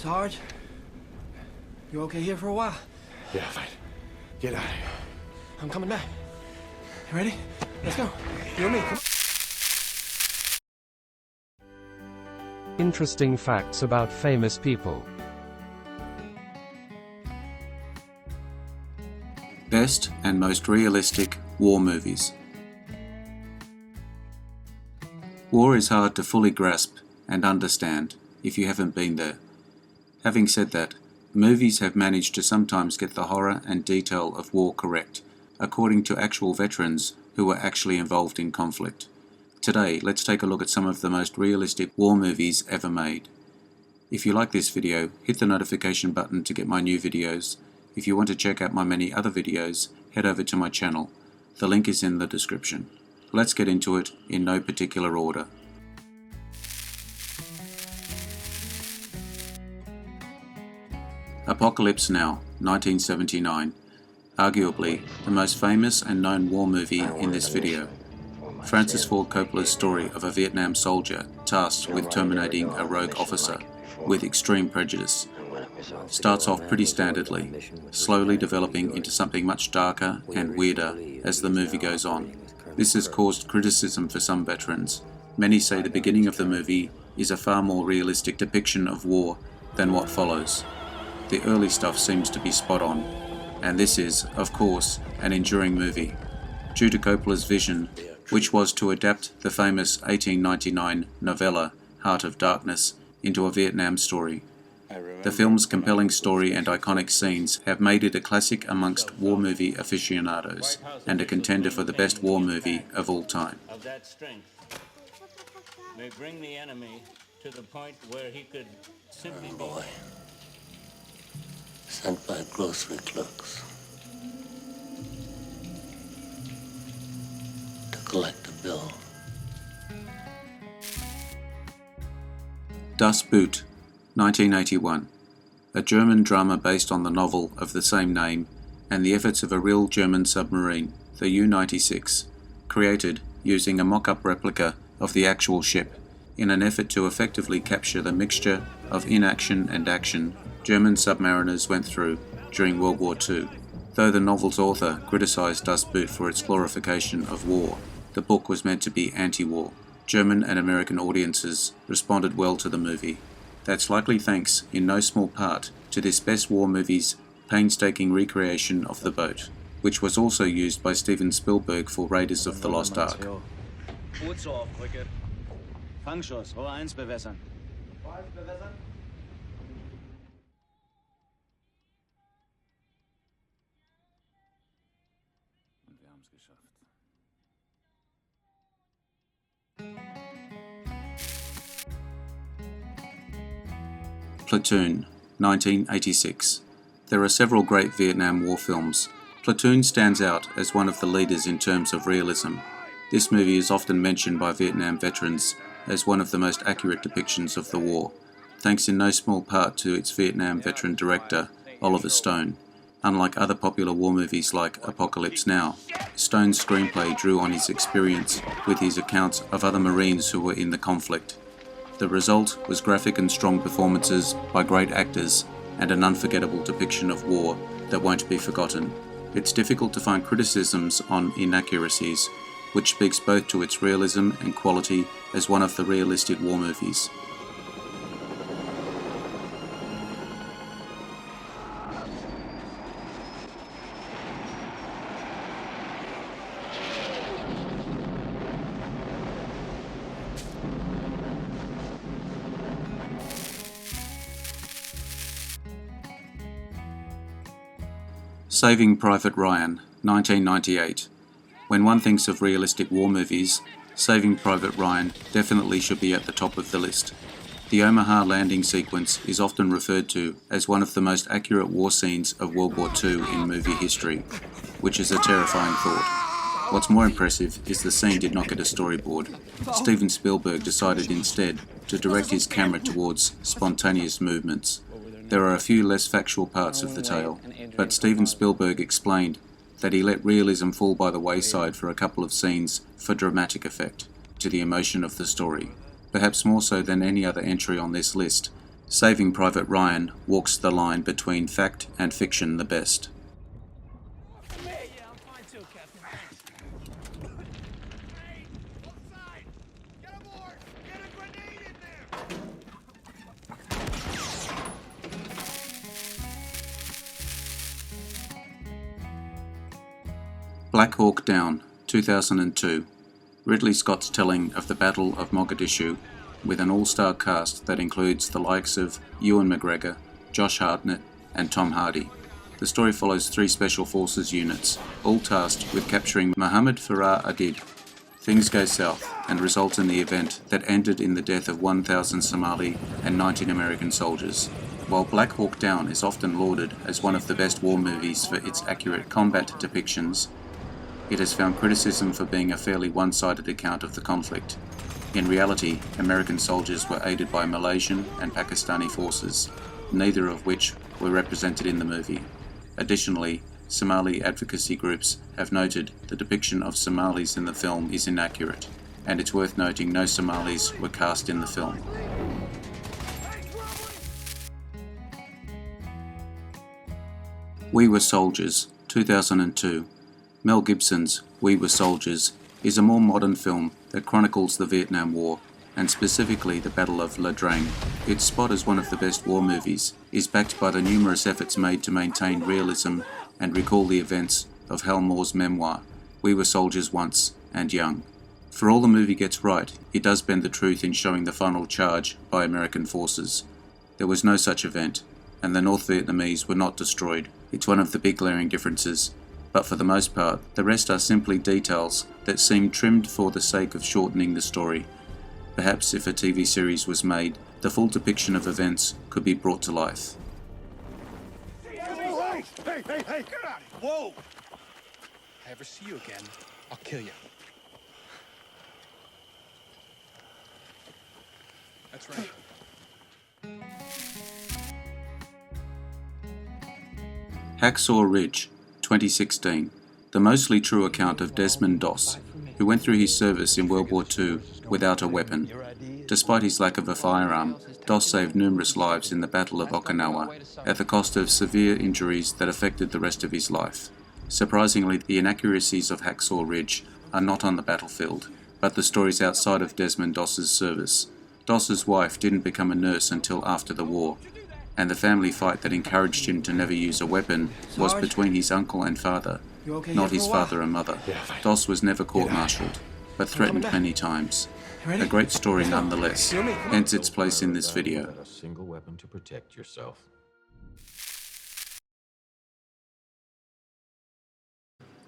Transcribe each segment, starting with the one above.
Sarge, you okay here for a while? Yeah, fine. Get out of here. I'm coming back. You ready? Let's go. You and me. Come. Interesting facts about famous people. Best and most realistic war movies. War is hard to fully grasp and understand if you haven't been there. Having said that, movies have managed to sometimes get the horror and detail of war correct, according to actual veterans who were actually involved in conflict. Today, let's take a look at some of the most realistic war movies ever made. If you like this video, hit the notification button to get my new videos. If you want to check out my many other videos, head over to my channel. The link is in the description. Let's get into it in no particular order. Apocalypse Now, 1979. Arguably the most famous and known war movie in this video. Francis Ford Coppola's story of a Vietnam soldier tasked with terminating a rogue officer with extreme prejudice starts off pretty standardly, slowly developing into something much darker and weirder as the movie goes on. This has caused criticism for some veterans. Many say the beginning of the movie is a far more realistic depiction of war than what follows. The early stuff seems to be spot on, and this is, of course, an enduring movie. Due to Coppola's vision, which was to adapt the famous 1899 novella Heart of Darkness into a Vietnam story. The film's compelling story and iconic scenes have made it a classic amongst war movie aficionados, and a contender for the best war movie of all time. Of that strength may bring the enemy to the point where he could simply be boy sent by grocery clerks to collect a bill. Das Boot, 1981. A German drama based on the novel of the same name and the efforts of a real German submarine, the U-96, created using a mock-up replica of the actual ship in an effort to effectively capture the mixture of inaction and action German submariners went through during World War II. Though the novel's author criticized Das Boot for its glorification of war, the book was meant to be anti-war. German and American audiences responded well to the movie. That's likely thanks, in no small part, to this best war movie's painstaking recreation of the boat, which was also used by Steven Spielberg for Raiders of the Lost Ark. Bootsaufbrücke. Fangschuss, Rohr 1 bewässern. Und wir haben es geschafft. Platoon, 1986. There are several great Vietnam War films. Platoon stands out as one of the leaders in terms of realism. This movie is often mentioned by Vietnam veterans as one of the most accurate depictions of the war, thanks in no small part to its Vietnam veteran director, Oliver Stone. Unlike other popular war movies like Apocalypse Now, Stone's screenplay drew on his experience with his accounts of other Marines who were in the conflict. The result was graphic and strong performances by great actors and an unforgettable depiction of war that won't be forgotten. It's difficult to find criticisms on inaccuracies, which speaks both to its realism and quality as one of the realistic war movies. Saving Private Ryan, 1998. When one thinks of realistic war movies, Saving Private Ryan definitely should be at the top of the list. The Omaha landing sequence is often referred to as one of the most accurate war scenes of World War II in movie history, which is a terrifying thought. What's more impressive is the scene did not get a storyboard. Steven Spielberg decided instead to direct his camera towards spontaneous movements. There are a few less factual parts of the tale, but Steven Spielberg explained that he let realism fall by the wayside for a couple of scenes for dramatic effect, to the emotion of the story. Perhaps more so than any other entry on this list, Saving Private Ryan walks the line between fact and fiction the best. Black Hawk Down, 2002. Ridley Scott's telling of the Battle of Mogadishu with an all-star cast that includes the likes of Ewan McGregor, Josh Hartnett and Tom Hardy. The story follows 3 Special Forces units, all tasked with capturing Mohammed Farah Adid. Things go south and result in the event that ended in the death of 1,000 Somali and 19 American soldiers. While Black Hawk Down is often lauded as one of the best war movies for its accurate combat depictions, it has found criticism for being a fairly one-sided account of the conflict. In reality, American soldiers were aided by Malaysian and Pakistani forces, neither of which were represented in the movie. Additionally, Somali advocacy groups have noted the depiction of Somalis in the film is inaccurate, and it's worth noting no Somalis were cast in the film. We Were Soldiers, 2002. Mel Gibson's We Were Soldiers is a more modern film that chronicles the Vietnam War, and specifically the Battle of La Drang. Its spot as one of the best war movies is backed by the numerous efforts made to maintain realism and recall the events of Hal Moore's memoir, We Were Soldiers Once and Young. For all the movie gets right, it does bend the truth in showing the final charge by American forces. There was no such event, and the North Vietnamese were not destroyed. It's one of the big glaring differences. But for the most part, the rest are simply details that seem trimmed for the sake of shortening the story. Perhaps if a TV series was made, the full depiction of events could be brought to life. Hey, get out of here. Whoa! If I ever see you again, I'll kill you. That's right. Hacksaw Ridge, 2016. The mostly true account of Desmond Doss, who went through his service in World War II without a weapon. Despite his lack of a firearm, Doss saved numerous lives in the Battle of Okinawa, at the cost of severe injuries that affected the rest of his life. Surprisingly, the inaccuracies of Hacksaw Ridge are not on the battlefield, but the stories outside of Desmond Doss's service. Doss's wife didn't become a nurse until after the war, and the family fight that encouraged him to never use a weapon was between his uncle and father, not his father and mother. Doss was never court-martialed, but threatened many times. A great story nonetheless, hence its place in this video. A single weapon to protect yourself.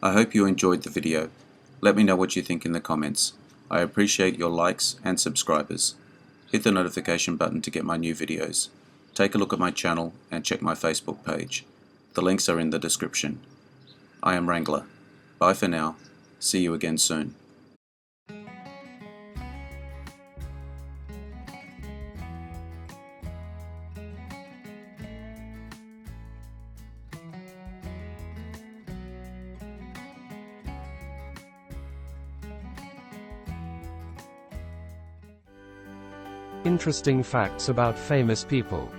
I hope you enjoyed the video. Let me know what you think in the comments. I appreciate your likes and subscribers. Hit the notification button to get my new videos. Take a look at my channel and check my Facebook page. The links are in the description. I am Wrangler. Bye for now. See you again soon. Interesting facts about famous people.